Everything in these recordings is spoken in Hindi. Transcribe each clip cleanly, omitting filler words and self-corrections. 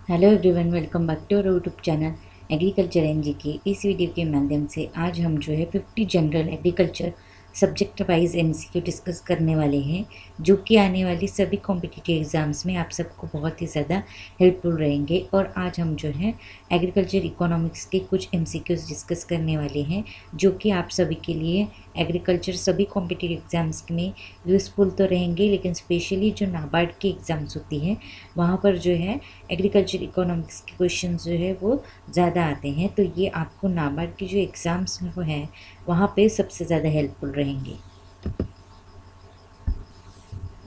Hello everyone, welcome back to our YouTube channel agriculture NG के। इस वीडियो के माध्यम से आज हम जो है 50 general agriculture subject wise MCQ discuss करने वाले हैं, जो कि आने वाली सभी कॉम्पिटिटिव एग्जाम्स में आप सबको बहुत ही ज़्यादा हेल्पफुल रहेंगे। और आज हम जो है एग्रीकल्चर इकोनॉमिक्स के कुछ एमसीक्यूज डिस्कस करने वाले हैं, जो कि आप सभी के लिए एग्रीकल्चर सभी कॉम्पिटिटिव एग्ज़ाम्स में यूज़फुल तो रहेंगे, लेकिन स्पेशली जो नाबार्ड की एग्ज़ाम्स होती हैं वहाँ पर जो है एग्रीकल्चर इकोनॉमिक्स के क्वेश्चन जो है वो ज़्यादा आते हैं। तो ये आपको नाबार्ड की जो एग्ज़ाम्स हैं वहाँ पे सबसे ज़्यादा हेल्पफुल रहेंगे।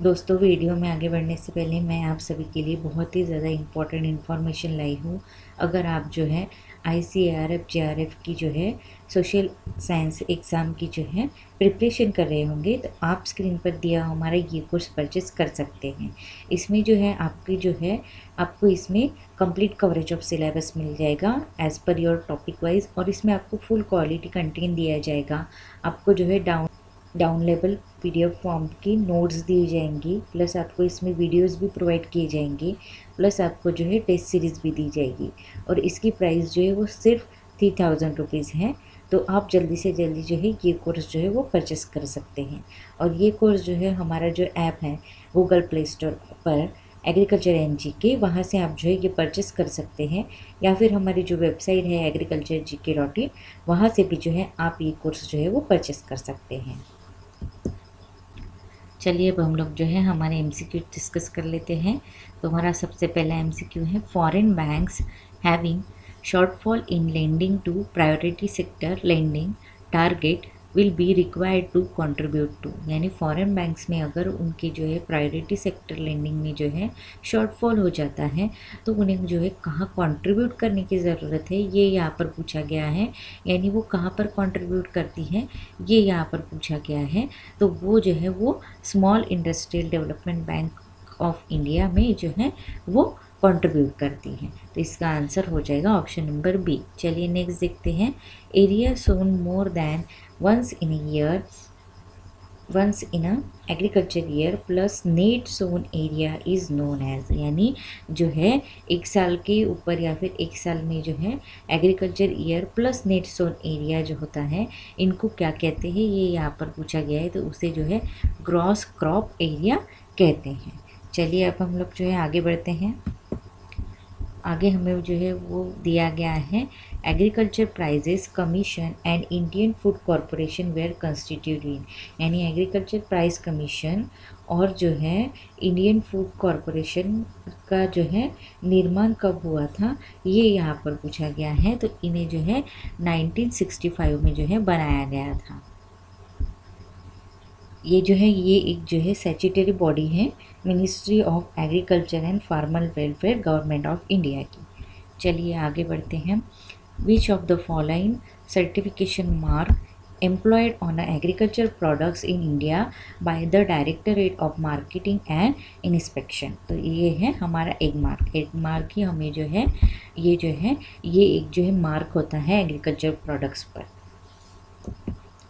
दोस्तों, वीडियो में आगे बढ़ने से पहले मैं आप सभी के लिए बहुत ही ज़्यादा इम्पॉर्टेंट इन्फॉर्मेशन लाई हूँ। अगर आप जो है ICAR-F JRF की जो है सोशल साइंस एग्ज़ाम की जो है प्रिपरेशन कर रहे होंगे, तो आप स्क्रीन पर दिया हमारा ये कोर्स परचेस कर सकते हैं। इसमें जो है आपको इसमें कंप्लीट कवरेज ऑफ सिलेबस मिल जाएगा as per your topic wise, और इसमें आपको फुल क्वालिटी कंटेंट दिया जाएगा। आपको जो है डाउन लेवल PDF फॉर्म की नोट्स दी जाएंगी, प्लस आपको इसमें वीडियोस भी प्रोवाइड किए जाएंगे, प्लस आपको जो है टेस्ट सीरीज़ भी दी जाएगी। और इसकी प्राइस जो है वो सिर्फ 3000 रुपीज़ है। तो आप जल्दी से जल्दी जो है ये कोर्स जो है वो परचेस कर सकते हैं। और ये कोर्स जो है हमारा जो ऐप है गूगल प्ले स्टोर पर एग्रीकल्चर एनजी के, वहाँ से आप जो है ये परचेस कर सकते हैं, या फिर हमारी जो वेबसाइट है agriculturgk.in, वहाँ से भी जो है आप ये कोर्स जो है वो परचेस कर सकते हैं। चलिए अब हम लोग जो है हमारे एमसीक्यू डिस्कस कर लेते हैं। तो हमारा सबसे पहला एमसीक्यू है, foreign banks having shortfall in lending to priority sector lending target will be required to contribute to. यानी फॉरेन बैंक्स में अगर उनके जो है प्रायोरिटी सेक्टर लेंडिंग में जो है शॉर्टफॉल हो जाता है, तो उन्हें जो है कहाँ कंट्रीब्यूट करने की ज़रूरत है, ये यहाँ पर पूछा गया है। यानी वो कहाँ पर कंट्रीब्यूट करती हैं, ये यहाँ पर पूछा गया है। तो वो जो है वो small industrial development bank of India में जो है वो कंट्रीब्यूट करती हैं। तो इसका आंसर हो जाएगा ऑप्शन नंबर बी। चलिए नेक्स्ट देखते हैं, area sown more than once in a agriculture year plus net sown area is known as. यानी जो है एक साल के ऊपर या फिर एक साल में जो है agriculture year plus net sown area जो होता है, इनको क्या कहते हैं, ये यहाँ पर पूछा गया है। तो उसे जो है ग्रॉस क्रॉप एरिया कहते हैं। चलिए अब हम लोग जो है आगे बढ़ते हैं। आगे हमें जो है वो दिया गया है, agriculture prices commission and Indian food corporation were constituted. यानी एग्रीकल्चर प्राइस कमीशन और जो है इंडियन फूड कॉरपोरेशन का जो है निर्माण कब हुआ था, ये यहाँ पर पूछा गया है। तो इन्हें जो है 1965 में जो है बनाया गया था। ये एक जो है स्टैट्यूटरी बॉडी है ministry of agriculture and farmer welfare government of India की। चलिए आगे बढ़ते हैं। विच of the following certification mark employed on agriculture products in India by the directorate of marketing and inspection. तो ये है हमारा एक मार्क ही हमें जो है ये एक जो है मार्क होता है एग्रीकल्चर प्रोडक्ट्स पर।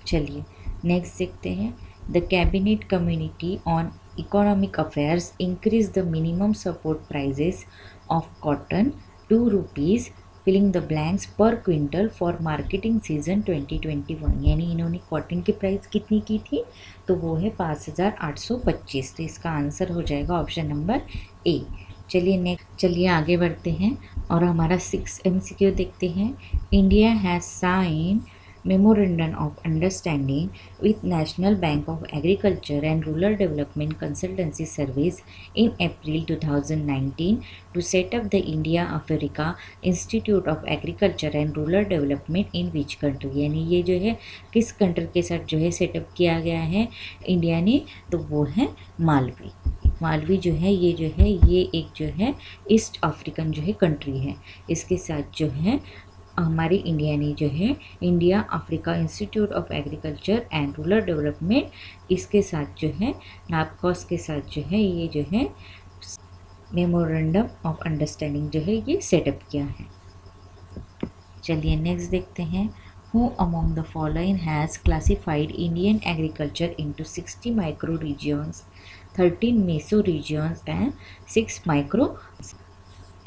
चलिए नेक्स्ट देखते हैं, the cabinet community on economic affairs increase the minimum support prices of cotton 2 rupees filling the blanks per quintal for marketing season 2021। यानी इन्होंने कॉटन की प्राइस कितनी की थी, तो वो है 5825। तो इसका आंसर हो जाएगा ऑप्शन नंबर ए। चलिए आगे बढ़ते हैं और हमारा 6 MCQ देखते हैं। India has sign Memorandum of Understanding with National Bank of Agriculture and Rural Development Consultancy Service in April 2019 to set up the India-Africa Institute of Agriculture and Rural Development in which country। यानी ये जो है किस कंट्री के साथ जो है सेटअप किया गया है इंडिया ने, तो वो है मालवी जो है ये एक जो है ईस्ट अफ्रीकन जो है कंट्री है। इसके साथ जो है हमारी इंडिया ने जो है India Africa institute of agriculture and rural development, इसके साथ जो है नापकॉस के साथ जो है ये जो है मेमोरेंडम ऑफ अंडरस्टैंडिंग जो है ये सेटअप किया है। चलिए नेक्स्ट देखते हैं, who among the following has classified Indian agriculture into 60 micro regions, 13 meso regions and 6 micro.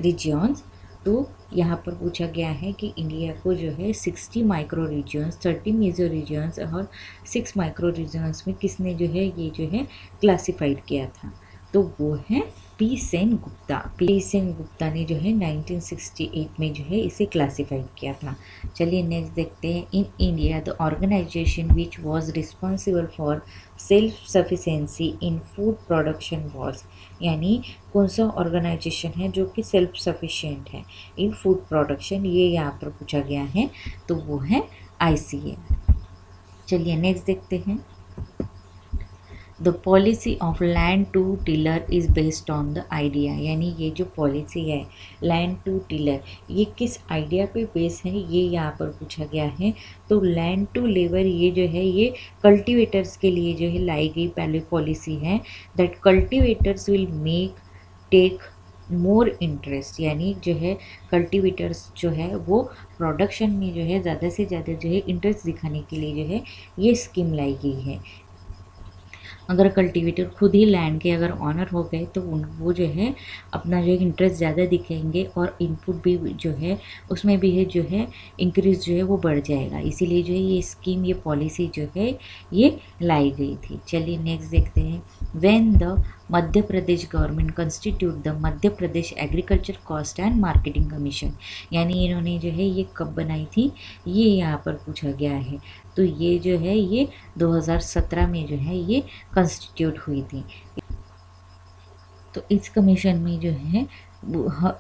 Regions. तो यहाँ पर पूछा गया है कि इंडिया को जो है 60 माइक्रो रीजियंस, 30 मेजर रीजियंस और 6 माइक्रो रीजियंस में किसने जो है ये जो है क्लासिफाइड किया था। तो वो है पी सेन गुप्ता। पी सेन गुप्ता ने जो है 1968 में जो है इसे क्लासिफाइड किया था। चलिए नेक्स्ट देखते हैं। In India the organization which was responsible for self sufficiency in food production was, यानी कौन सा ऑर्गेनाइजेशन है जो कि सेल्फ सफिशिएंट है इन फूड प्रोडक्शन, ये यहाँ पर पूछा गया है। तो वो है ICA। चलिए नेक्स्ट देखते हैं। The policy of land to tiller is based on the idea, यानी ये जो पॉलिसी है लैंड टू टिलर, ये किस आइडिया पे बेस है, ये यहाँ पर पूछा गया है। तो लैंड टू लेबर ये जो है ये कल्टीवेटर्स के लिए जो है लाई गई पहली पॉलिसी है। That cultivators will make take more interest, यानी जो है कल्टीवेटर्स जो है वो प्रोडक्शन में जो है ज़्यादा से ज़्यादा जो है इंटरेस्ट दिखाने के लिए जो है ये स्कीम लाई गई है। अगर कल्टीवेटर खुद ही लैंड के अगर ऑनर हो गए तो वो जो है अपना जो है इंटरेस्ट ज़्यादा दिखाएंगे और इनपुट भी जो है उसमें भी है जो है इंक्रीज जो है वो बढ़ जाएगा। इसीलिए जो है ये स्कीम, ये पॉलिसी जो है ये लाई गई थी। चलिए नेक्स्ट देखते हैं। When the Madhya Pradesh government constitute the Madhya Pradesh agriculture cost and marketing commission, यानी इन्होंने जो है ये कब बनाई थी, ये यहाँ पर पूछा गया है। तो ये जो है ये 2017 में जो है ये कंस्टिट्यूट हुई थी। तो इस कमीशन में जो है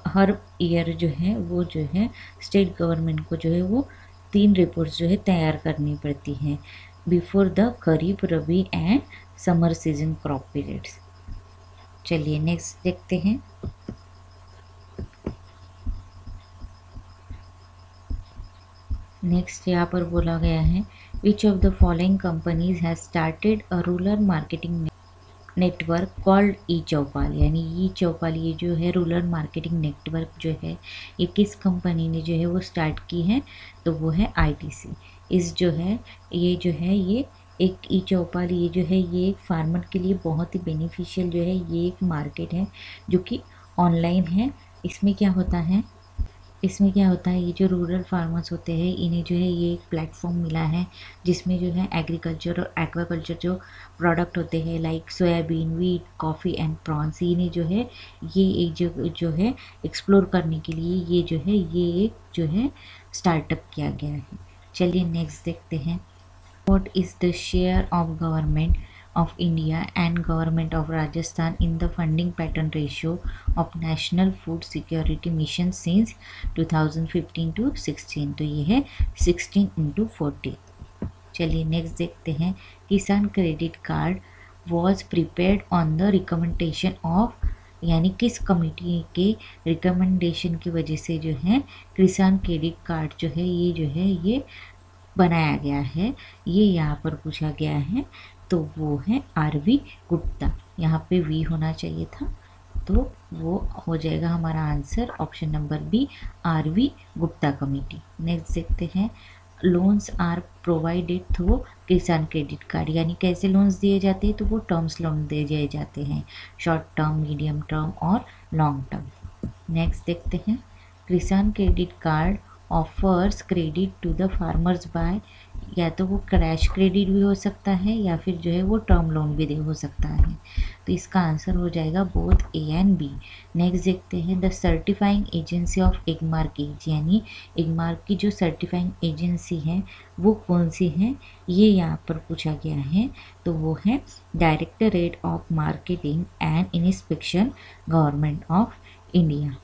हर ईयर जो है वो जो है स्टेट गवर्नमेंट को जो है वो 3 रिपोर्ट्स जो है तैयार करनी पड़ती हैं before the kharif, rabi and summer season crop periods. चलिए नेक्स्ट देखते हैं। नेक्स्ट यहाँ पर बोला गया है which of the following companies has started a rural marketing network called e Choupal, यानी ई चौपाल ये जो है रूरल मार्केटिंग नेटवर्क जो है ये किस कंपनी ने जो है वो स्टार्ट की है। तो वो है ITC। इस जो है ये एक ई चौपाल ये जो है ये फार्मर के लिए बहुत ही बेनिफिशियल जो है ये एक मार्केट है जो कि ऑनलाइन है। इसमें क्या होता है, ये जो रूरल फार्मर्स होते हैं इन्हें जो है ये एक प्लेटफॉर्म मिला है जिसमें जो है एग्रीकल्चर और एक्वाकल्चर जो प्रोडक्ट होते हैं like soybean, wheat, coffee and prawns, इन्हें जो है ये एक जो है एक्सप्लोर करने के लिए ये जो है ये एक जो है स्टार्टअप किया गया है। चलिए नेक्स्ट देखते हैं। What is the share of government of India and Government of Rajasthan in the funding pattern ratio of National Food Security Mission since 2015 to 16। तो ये है 16/40। चलिए नेक्स्ट देखते हैं। किसान credit card was prepared on the recommendation of, यानी किस कमेटी के रिकमेंडेशन की वजह से जो है किसान क्रेडिट कार्ड जो है ये बनाया गया है, ये यहाँ पर पूछा गया है। तो वो है RV गुप्ता। यहाँ पे V होना चाहिए था तो वो हो जाएगा हमारा answer option number B, RV Gupta committee. Next देखते हैं। लोन्स आर प्रोवाइडेड थ्रू किसान क्रेडिट कार्ड, यानी कैसे लोन्स दिए जाते हैं, तो वो टर्म्स लोन दिए जाते हैं, शॉर्ट टर्म, मीडियम टर्म और लॉन्ग टर्म। नेक्स्ट देखते हैं। किसान credit card offers credit to the farmers by, या तो वो कैश क्रेडिट भी हो सकता है या फिर जो है वो टर्म लोन भी हो सकता है। तो इसका आंसर हो जाएगा both A and B। Next देखते हैं। The certifying agency of Agmark is, यानी एगमार्क की जो सर्टिफाइंग एजेंसी है वो कौन सी है, ये यहाँ पर पूछा गया है। तो वो है directorate of marketing and inspection, government of India.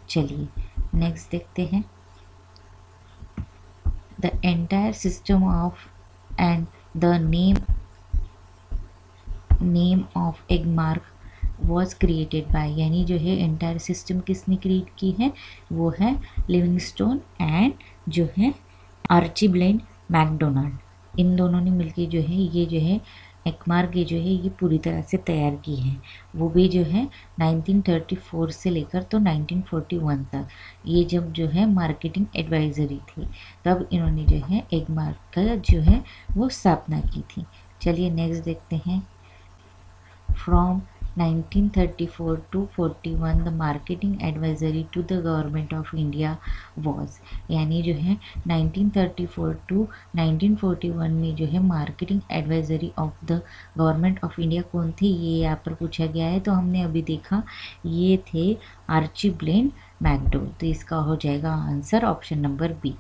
चलिए नेक्स्ट देखते हैं। The entire system of and the name of Agmark was created by, यानी जो है एंटायर सिस्टम किसने क्रिएट की है, वो है लिविंगस्टोन एंड जो है आर्चिबल्ड मैकडोनाल्ड। इन दोनों ने मिलकर जो है ये जो है एगमार्क जो है ये पूरी तरह से तैयार की है। वो भी जो है 1934 से लेकर तो 1941 तक, ये जब जो है मार्केटिंग एडवाइजरी थी तब इन्होंने जो है एगमार्क का जो है वो स्थापना की थी। चलिए नेक्स्ट देखते हैं। From 1934 to 41 the marketing advisory to the government of India was, यानी जो है 1934 टू 1941 में जो है marketing advisory of the government of India कौन थी, ये यहाँ पर पूछा गया है। तो हमने अभी देखा ये थे आर्चिबल्ड मैकडोवेल, तो इसका हो जाएगा आंसर ऑप्शन नंबर बी।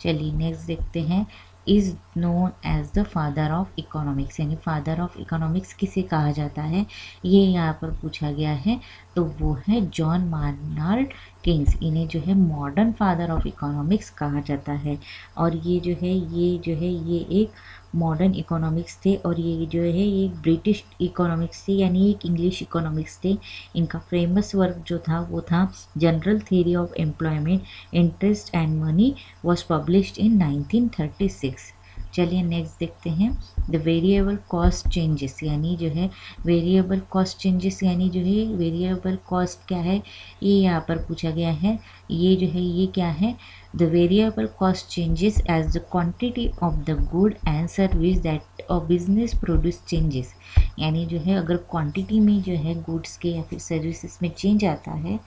चलिए नेक्स्ट देखते हैं, is known as the father of economics, यानी फादर ऑफ इकोनॉमिक्स किसे कहा जाता है, ये यहाँ पर पूछा गया है। तो वो है जॉन मार्नाल्ड केन्स, इन्हें जो है मॉडर्न फादर ऑफ इकोनॉमिक्स कहा जाता है। और ये जो है ये एक मॉडर्न इकोनॉमिक्स थे, और ये जो है ये एक ब्रिटिश इकोनॉमिक्स थे, यानी एक इंग्लिश इकोनॉमिक्स थे। इनका फेमस वर्क जो था वो था general theory of employment, interest and money, was published in 1936। चलिए नेक्स्ट देखते हैं, द वेरिएबल कॉस्ट चेंजेस, यानी जो है वेरिएबल कॉस्ट चेंजेस, यानी जो है वेरिएबल कॉस्ट क्या है, ये यहाँ पर पूछा गया है। ये जो है ये क्या है, the variable cost changes as the quantity of the good and service that a business produce changes, यानी जो है अगर क्वांटिटी में जो है गुड्स के या फिर सर्विसेज में चेंज आता है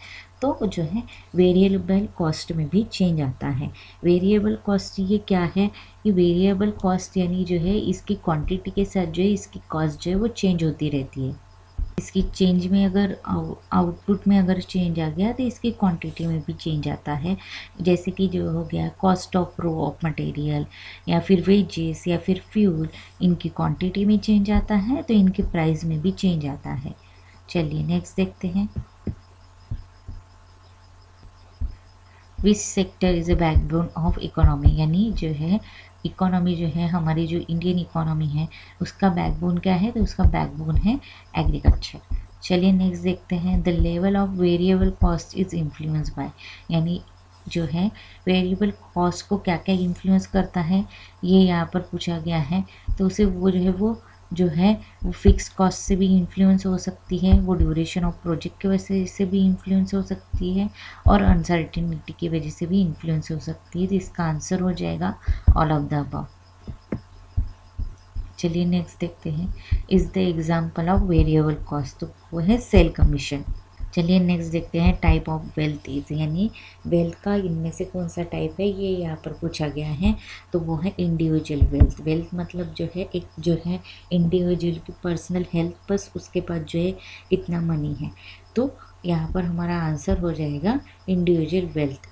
तो जो है वेरिएबल कॉस्ट में भी चेंज आता है। वेरिएबल कॉस्ट ये क्या है, ये वेरिएबल कॉस्ट यानी जो है इसकी क्वांटिटी के साथ जो है इसकी कॉस्ट जो है वो चेंज होती रहती है। इसकी चेंज में अगर आउटपुट में अगर चेंज आ गया तो इसकी क्वांटिटी में भी चेंज आता है। जैसे कि जो हो गया कॉस्ट ऑफ रो ऑफ मटेरियल या फिर वेजेस या फिर फ्यूल, इनकी क्वांटिटी में चेंज आता है तो इनके प्राइस में भी चेंज आता है। चलिए नेक्स्ट देखते हैं, which sector is a backbone of economy, यानी जो है इकोनॉमी जो है हमारी जो इंडियन इकोनॉमी है उसका बैकबोन क्या है, तो उसका बैकबोन है एग्रीकल्चर। चलिए नेक्स्ट देखते हैं, the level of variable cost is influence by, यानी जो है वेरिएबल कॉस्ट को क्या क्या इन्फ्लुएंस करता है, ये यहाँ पर पूछा गया है। तो उसे वो जो है वो फिक्स कॉस्ट से भी इन्फ्लुएंस हो सकती है, वो ड्यूरेशन ऑफ प्रोजेक्ट की वजह से भी इन्फ्लुएंस हो सकती है, और अनसर्टेनिटी की वजह से भी इन्फ्लुएंस हो सकती है। तो इसका आंसर हो जाएगा ऑल ऑफ द अबव। चलिए नेक्स्ट देखते हैं, is the example of variable cost, तो वो है सेल कमीशन। चलिए नेक्स्ट देखते हैं, टाइप ऑफ वेल्थ इज, यानी वेल्थ का इनमें से कौन सा टाइप है, ये यहाँ पर पूछा गया है। तो वो है इंडिविजुअल वेल्थ। वेल्थ मतलब जो है एक जो है इंडिविजुअल की पर्सनल हेल्थ, बस उसके पास जो है कितना मनी है। तो यहाँ पर हमारा आंसर हो जाएगा इंडिविजुअल वेल्थ।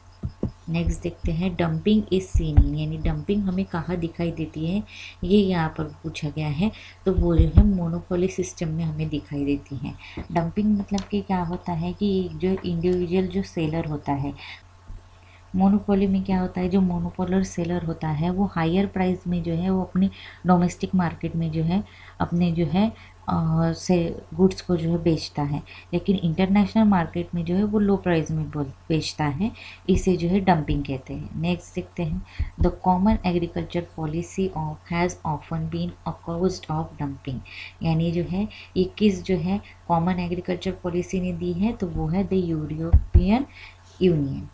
नेक्स्ट देखते हैं, डंपिंग इज सीन इन, यानी डंपिंग हमें कहाँ दिखाई देती है, ये यहाँ पर पूछा गया है। तो वो जो है मोनोपोली सिस्टम में हमें दिखाई देती है। डंपिंग मतलब कि क्या होता है कि जो इंडिविजुअल जो सेलर होता है, मोनोपोली में क्या होता है, जो मोनोपोलर सेलर होता है वो हायर प्राइस में जो है वो अपने डोमेस्टिक मार्केट में जो है अपने जो है से गुड्स को जो है बेचता है, लेकिन इंटरनेशनल मार्केट में जो है वो लो प्राइस में बेचता है। इसे जो है डंपिंग कहते हैं। नेक्स्ट देखते हैं, the common agriculture policy of has often been accused of dumping, यानी जो है ये किस जो है कॉमन एग्रीकल्चर पॉलिसी ने दी है, तो वो है द यूरोपियन यूनियन।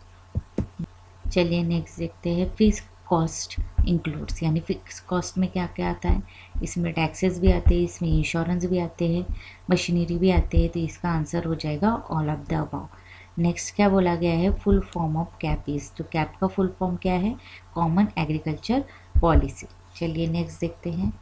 चलिए नेक्स्ट देखते हैं, फिक्स कॉस्ट इंक्लूड्स, यानी फिक्स कॉस्ट में क्या क्या आता है, इसमें टैक्सेस भी आते हैं, इसमें इंश्योरेंस भी आते हैं, मशीनरी भी आते हैं। तो इसका आंसर हो जाएगा all of the above. Next क्या बोला गया है, full form of cap is, तो कैप का फुल फॉर्म क्या है, कॉमन एग्रीकल्चर पॉलिसी। चलिए नेक्स्ट देखते हैं,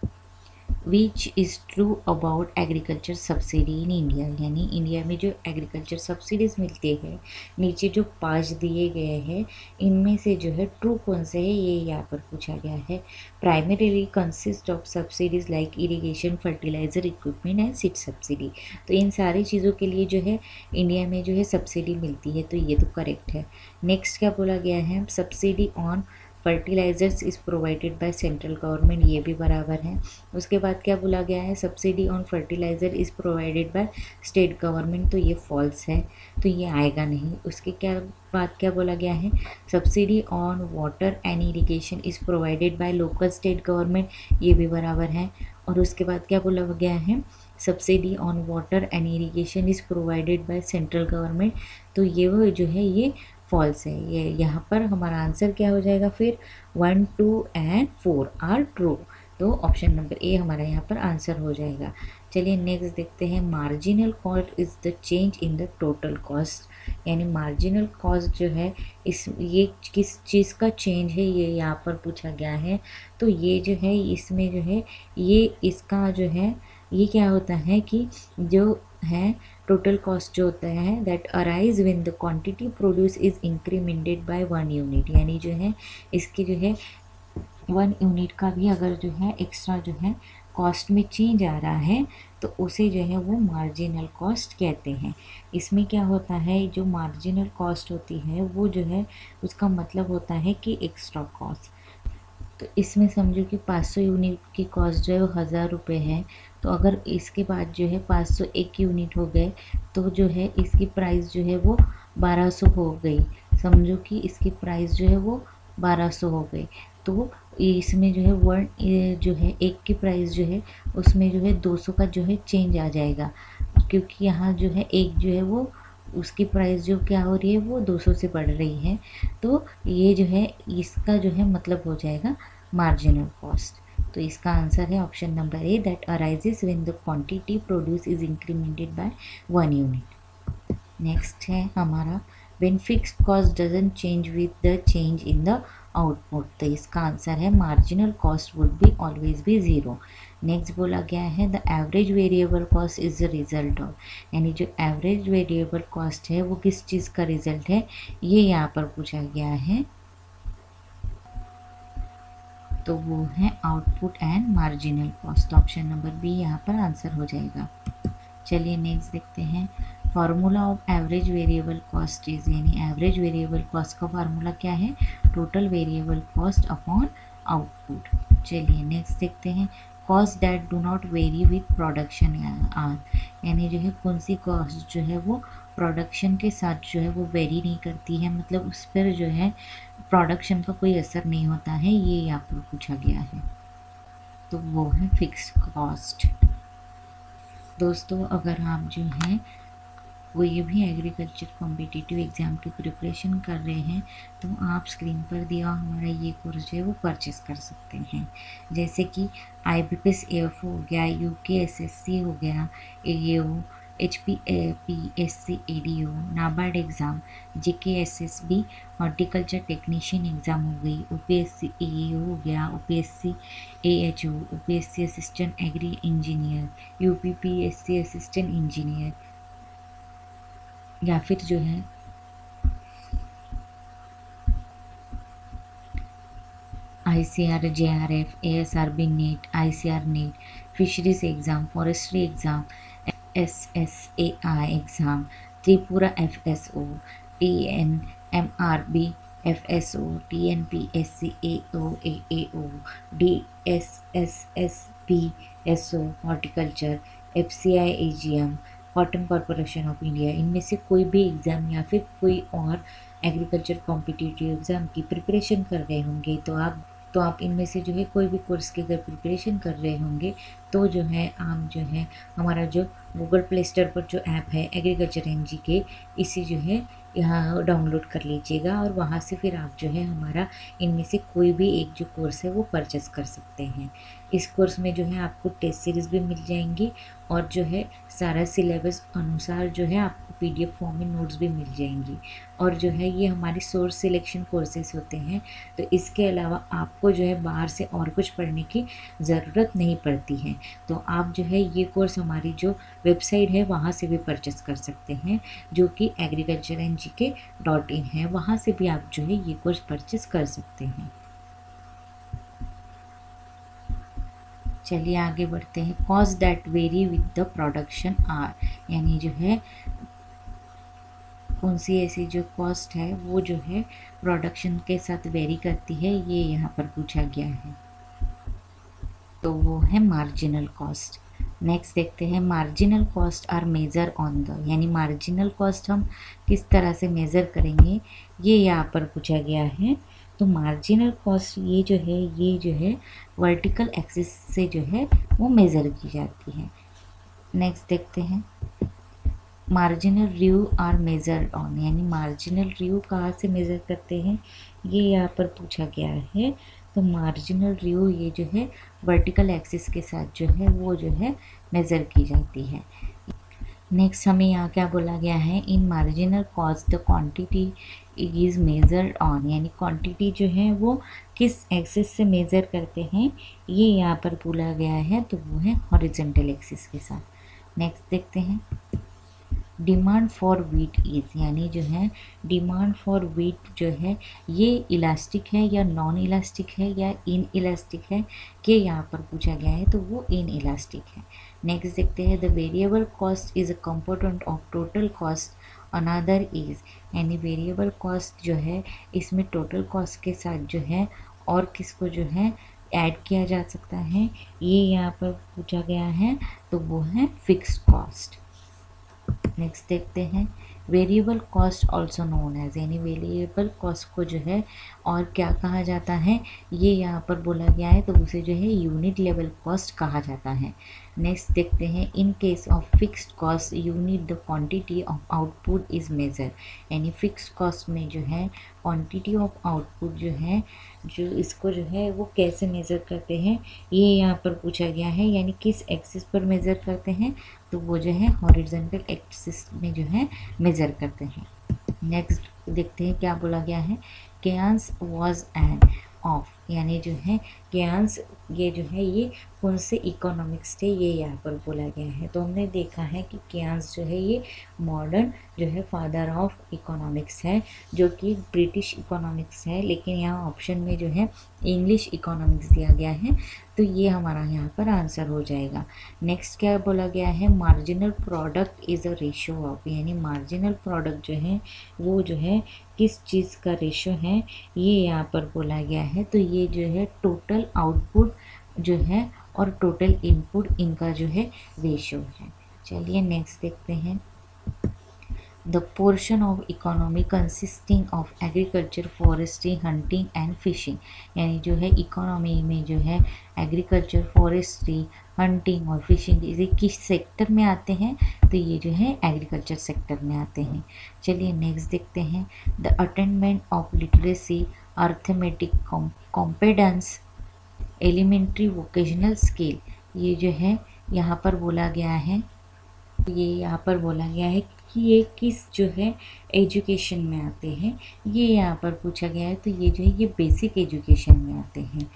which is true about agriculture subsidy in India, यानी इंडिया में जो एग्रीकल्चर सब्सिडीज़ मिलती है, नीचे जो 5 दिए गए हैं इनमें से जो है ट्रू कौन से है, ये यहाँ पर पूछा गया है। Primarily consist of subsidies like irrigation, fertiliser, equipment and seed subsidy, तो इन सारी चीज़ों के लिए जो है इंडिया में जो है सब्सिडी मिलती है, तो ये तो करेक्ट है। नेक्स्ट क्या बोला गया है, subsidy on fertilizers is provided by central government, ये भी बराबर है। उसके बाद क्या बोला गया है, subsidy on fertiliser is provided by state government, तो ये फॉल्स है, तो ये आएगा नहीं। उसके बाद क्या बोला गया है, subsidy on water and irrigation is provided by local state government, ये भी बराबर है। और उसके बाद क्या बोला गया है, subsidy on water and irrigation is provided by central government, तो ये वो जो है ये फॉल्स है। ये यहाँ पर हमारा आंसर क्या हो जाएगा फिर, 1, 2 एंड 4 आर ट्रू, तो ऑप्शन नंबर ए हमारा यहाँ पर आंसर हो जाएगा। चलिए नेक्स्ट देखते हैं, marginal cost is the change in the total cost. यानी मार्जिनल कॉस्ट जो है ये किस चीज़ का चेंज है, ये यहाँ पर पूछा गया है। तो ये जो है इसमें जो है ये इसका जो है ये क्या होता है कि जो है टोटल कॉस्ट जो होता है that arise when the quantity produce is incremented by 1 unit. यानी जो है इसकी जो है 1 यूनिट का भी अगर जो है एक्स्ट्रा जो है कॉस्ट में चेंज आ रहा है तो उसे जो है वो मार्जिनल कॉस्ट कहते हैं। इसमें क्या होता है, जो मार्जिनल कॉस्ट होती है वो जो है उसका मतलब होता है कि एक्स्ट्रा कॉस्ट। तो इसमें समझो कि 500 यूनिट की कॉस्ट जो है वो 1000 रुपये है। तो अगर इसके बाद जो है 501 यूनिट हो गए तो जो है इसकी प्राइस जो है वो 1200 हो गई। समझो कि इसकी प्राइस जो है वो 1200 हो गई। तो इसमें जो है वन जो है एक की प्राइस जो है उसमें जो है 200 का जो है चेंज आ जाएगा, क्योंकि यहाँ जो है एक जो है वो उसकी प्राइस जो क्या हो रही है वो 200 से बढ़ रही है। तो ये जो है इसका जो है मतलब हो जाएगा मार्जिनल कॉस्ट। तो इसका आंसर है option number A, that arises when the quantity produce is incremented by 1 unit. Next है हमारा, when fixed cost doesn't change with the change in the output. तो इसका आंसर है marginal cost would be always be zero. Next बोला गया है the average variable cost is the result of, यानी जो एवरेज वेरिएबल कॉस्ट है वो किस चीज़ का रिजल्ट है, ये यहाँ पर पूछा गया है। तो वो है output and marginal cost. Option number B यहाँ पर आंसर हो जाएगा। चलिए नेक्स्ट देखते हैं, formula of average variable cost is, यानी एवरेज वेरिएबल कॉस्ट का फार्मूला क्या है, total variable cost upon output. चलिए नेक्स्ट देखते हैं, cost that do not vary with production are, यानी जो है कौन सी कॉस्ट जो है वो प्रोडक्शन के साथ जो है वो वेरी नहीं करती है, मतलब उस पर जो है प्रोडक्शन का कोई असर नहीं होता है, ये यहाँ पर पूछा गया है। तो वो है फिक्स्ड कॉस्ट। दोस्तों अगर आप जो हैं कोई भी एग्रीकल्चर कॉम्पिटिटिव एग्ज़ाम की प्रिपरेशन कर रहे हैं तो आप स्क्रीन पर दिया हमारा ये कोर्स जो है वो परचेस कर सकते हैं। जैसे कि IBPS AF हो गया, UKSSC हो गया, AAO, HPPSC ADO, NABARD exam, JKSSB horticulture technician exam हो गई, UPSC AAO हो गया, UPSC AHO, UPSC assistant agri engineer, UPPSC assistant engineer, या फिर जो है ICR JRF, ASRB NET, ICR NET, fisheries exam, forestry exam, SSAI exam, Tripura FSO, TNMRB FSO, TNPSC AO AAO, DSSSB SO horticulture, FCI AGM, cotton corporation of India, इनमें से कोई भी एग्ज़ाम या फिर कोई और एग्रीकल्चर कॉम्पिटिटिव एग्ज़ाम की प्रिपरेशन कर रहे होंगे तो आप इनमें से जो है कोई भी कोर्स की अगर प्रिपरेशन कर रहे होंगे तो जो है आप जो है हमारा जो गूगल प्ले स्टोर पर जो ऐप है एग्रीकल्चर NGK, इसे जो है यहाँ डाउनलोड कर लीजिएगा और वहाँ से फिर आप जो है हमारा इनमें से कोई भी एक जो कोर्स है वो परचेस कर सकते हैं। इस कोर्स में जो है आपको टेस्ट सीरीज़ भी मिल जाएंगी और जो है सारा सिलेबस अनुसार जो है आपको PDF फॉर्म में नोट्स भी मिल जाएंगी। और जो है ये हमारे सोर्स सिलेक्शन कोर्सेज होते हैं, तो इसके अलावा आपको जो है बाहर से और कुछ पढ़ने की ज़रूरत नहीं पड़ती है। तो आप जो है ये कोर्स हमारी जो वेबसाइट है वहाँ से भी परचेस कर सकते हैं, जो कि agricultureandgk.in है, वहाँ से भी आप जो है ये कोर्स परचेस कर सकते हैं। चलिए आगे बढ़ते हैं, cost that vary with the production are, यानी जो है कौन सी ऐसी जो कॉस्ट है वो जो है प्रोडक्शन के साथ वेरी करती है, ये यहाँ पर पूछा गया है। तो वो है मार्जिनल कॉस्ट। नेक्स्ट देखते हैं, marginal cost are measure on the, यानी मार्जिनल कॉस्ट हम किस तरह से मेज़र करेंगे, ये यहाँ पर पूछा गया है। तो मार्जिनल कॉस्ट ये जो है वर्टिकल एक्सिस से जो है वो मेज़र की जाती है। नेक्स्ट देखते हैं, marginal review are measured on, यानी मार्जिनल रिव्यू कहाँ से मेज़र करते हैं, ये यहाँ पर पूछा गया है। तो मार्जिनल रिव्यू ये जो है वर्टिकल एक्सिस के साथ जो है वो जो है मेज़र की जाती है। नेक्स्ट हमें यहाँ क्या बोला गया है, इन marginal cost the quantity is measured on, यानी क्वांटिटी जो है वो किस एक्सिस से मेज़र करते हैं ये यहाँ पर बोला गया है, तो वो है हॉरिजेंटल एक्सिस के साथ। नेक्स्ट देखते हैं, डिमांड फॉर वीट इज़, यानी जो है डिमांड फॉर वीट जो है ये इलास्टिक है या नॉन इलास्टिक है या इन इलास्टिक है, कि यहाँ पर पूछा गया है, तो वो इन इलास्टिक है। नेक्स्ट देखते हैं, the variable cost is a component of total cost another is, यानी वेरिएबल कॉस्ट जो है इसमें टोटल कॉस्ट के साथ जो है और किसको जो है ऐड किया जा सकता है, ये यहाँ पर पूछा गया है, तो वो है फिक्स्ड कॉस्ट। नेक्स्ट देखते हैं, variable cost also known as, यानी वेरिएबल कॉस्ट को जो है और क्या कहा जाता है, ये यहाँ पर बोला गया है, तो उसे जो है यूनिट लेवल कॉस्ट कहा जाता है। नेक्स्ट देखते हैं, in case of fixed cost unit the quantity of output is measure, यानी फिक्स्ड कॉस्ट में जो है क्वांटिटी ऑफ आउटपुट जो है जो इसको जो है वो कैसे मेज़र करते हैं, ये यहाँ पर पूछा गया है, यानी किस एक्सिस पर मेज़र करते हैं, तो वो जो है हॉरिजॉन्टल एक्सिस में जो है मेज़र करते हैं। नेक्स्ट देखते हैं क्या बोला गया है, केयन्स वाज एन ऑफ, यानी जो है केयन्स ये जो है ये कौन से इकोनॉमिक्स थे, ये यहाँ पर बोला गया है। तो हमने देखा है कि केयन्स जो है ये मॉडर्न जो है फादर ऑफ इकोनॉमिक्स है, जो कि ब्रिटिश इकोनॉमिक्स है, लेकिन यहाँ ऑप्शन में जो है इंग्लिश इकोनॉमिक्स दिया गया है, तो ये हमारा यहाँ पर आंसर हो जाएगा। नेक्स्ट क्या बोला गया है, marginal product is a ratio of, यानी मार्जिनल प्रोडक्ट जो है वो जो है किस चीज़ का रेशो है, ये यहाँ पर बोला गया है, तो ये जो है टोटल आउटपुट जो है और टोटल इनपुट इनका जो है रेशो है। चलिए नेक्स्ट देखते हैं, the portion of economy consisting of agriculture, forestry, hunting and fishing, यानी जो है इकोनॉमी में जो है एग्रीकल्चर, फॉरेस्ट्री, हंटिंग और फिशिंग ये किस सेक्टर में आते हैं, तो ये जो है एग्रीकल्चर सेक्टर में आते हैं। चलिए नेक्स्ट देखते हैं, the attainment of literacy, arithmetic competence, elementary vocational skill, ये जो है यहाँ पर बोला गया है, ये यहाँ पर बोला गया है कि ये किस जो है एजुकेशन में आते हैं, ये यहाँ पर पूछा गया है, तो ये जो है ये बेसिक एजुकेशन में आते हैं।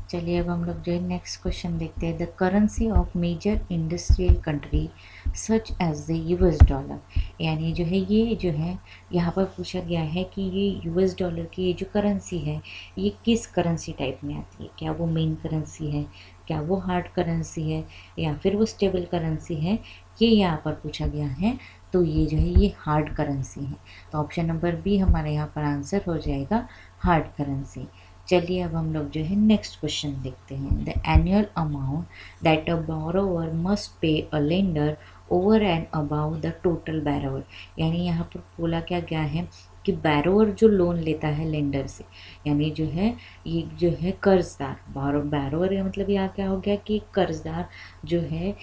चलिए अब हम लोग जो है नेक्स्ट क्वेश्चन देखते हैं, the currency of major industrial country such as the US dollar, यानी जो है ये जो है यहाँ पर पूछा गया है कि ये यूएस डॉलर की ये जो करेंसी है ये किस करेंसी टाइप में आती है, क्या वो मेन करेंसी है, क्या वो हार्ड करेंसी है, या फिर वो स्टेबल करेंसी है, ये यहाँ पर पूछा गया है, तो ये जो है ये हार्ड करेंसी है। तो ऑप्शन नंबर बी हमारे यहाँ पर आंसर हो जाएगा हार्ड करेंसी। चलिए अब हम लोग जो है नेक्स्ट क्वेश्चन देखते हैं, the annual amount that a borrower must pay a lender over and above the total borrower, यानी यहाँ पर बोला क्या गया है कि बैरोवर जो लोन लेता है लेंडर से, यानी जो है ये जो है कर्जदार, बैरोवर का मतलब यहाँ क्या हो गया कि कर्जदार जो है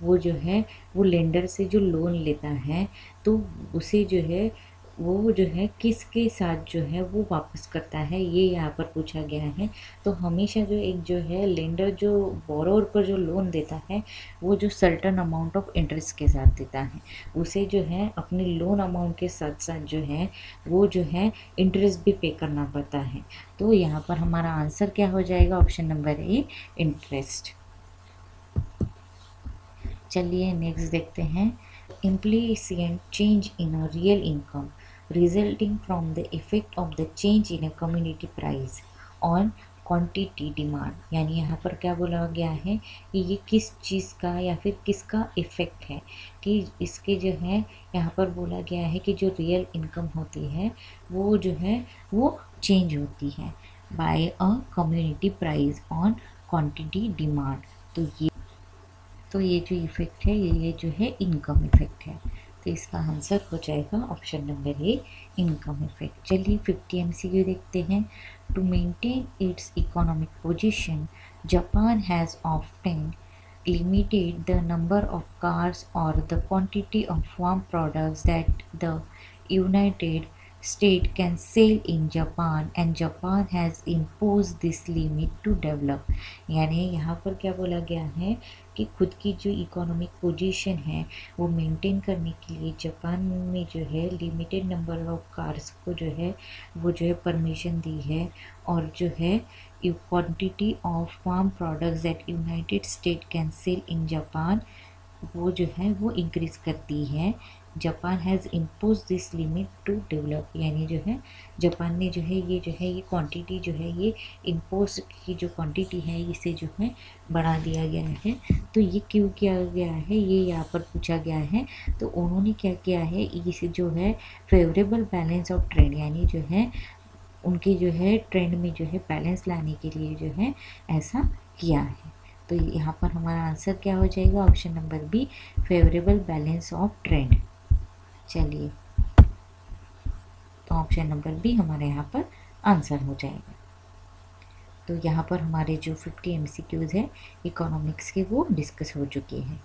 वो लेंडर से जो लोन लेता है, तो उसे जो है वो जो है किसके साथ जो है वो वापस करता है, ये यहाँ पर पूछा गया है। तो हमेशा जो एक जो है लेंडर जो बोरोवर को जो लोन देता है वो जो सर्टन अमाउंट ऑफ इंटरेस्ट के साथ देता है, उसे जो है अपने लोन अमाउंट के साथ साथ जो है वो जो है इंटरेस्ट भी पे करना पड़ता है। तो यहाँ पर हमारा आंसर क्या हो जाएगा, ऑप्शन नंबर ए इंटरेस्ट। चलिए नेक्स्ट देखते हैं, implicit change in a real income resulting from the effect of the change in a commodity price on quantity demand, यानी यहाँ पर क्या बोला गया है कि ये किस चीज़ का या फिर किसका इफ़ेक्ट है, कि इसके जो है यहाँ पर बोला गया है कि जो रियल इनकम होती है वो जो है वो चेंज होती है by a community price on quantity demand. तो ये जो इफ़ेक्ट है ये जो है इनकम इफ़ेक्ट है, तो इसका आंसर हो जाएगा option number A income effect. चलिए 50 MCQ देखते हैं, to maintain its economic position Japan has often limited the number of cars or the quantity of farm products that the United state can sail in Japan and Japan has imposed this limit to develop। यानी यहाँ पर क्या बोला गया है कि खुद की जो इकोनॉमिक पोजीशन है वो मेंटेन करने के लिए जापान में जो है लिमिटेड नंबर ऑफ कार्स को जो है वो जो है परमिशन दी है, और जो है quantity of farm products that United State can sell in Japan वो जो है वो इंक्रीज़ करती है। Japan has impose this limit to develop, यानी जो है जापान ने जो है ये क्वांटिटी जो है ये इम्पोज की जो क्वांटिटी है इसे जो है बढ़ा दिया गया है। तो ये क्यों किया गया है ये यहाँ पर पूछा गया है। तो उन्होंने क्या किया है, इसे जो है फेवरेबल बैलेंस ऑफ ट्रेंड, यानी जो है उनके जो है ट्रेंड में जो है बैलेंस लाने के लिए जो है ऐसा किया है। तो यहाँ पर हमारा आंसर क्या हो जाएगा, option number B, favourable balance of trend. चलिए, तो ऑप्शन नंबर बी हमारे यहाँ पर आंसर हो जाएगा। तो यहाँ पर हमारे जो 50 MCQs है इकोनॉमिक्स के वो डिस्कस हो चुके हैं।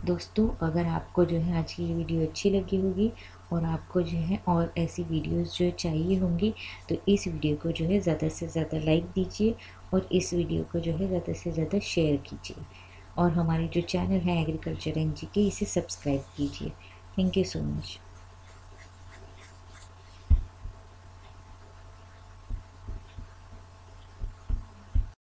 दोस्तों, अगर आपको जो है आज की वीडियो अच्छी लगी होगी और आपको जो है और ऐसी वीडियोस जो चाहिए होंगी तो इस वीडियो को जो है ज़्यादा से ज़्यादा लाइक दीजिए और इस वीडियो को जो है ज़्यादा से ज़्यादा शेयर कीजिए, और हमारी जो चैनल है एग्रीकल्चर एंड जीके इसे सब्सक्राइब कीजिए। Thank you so much.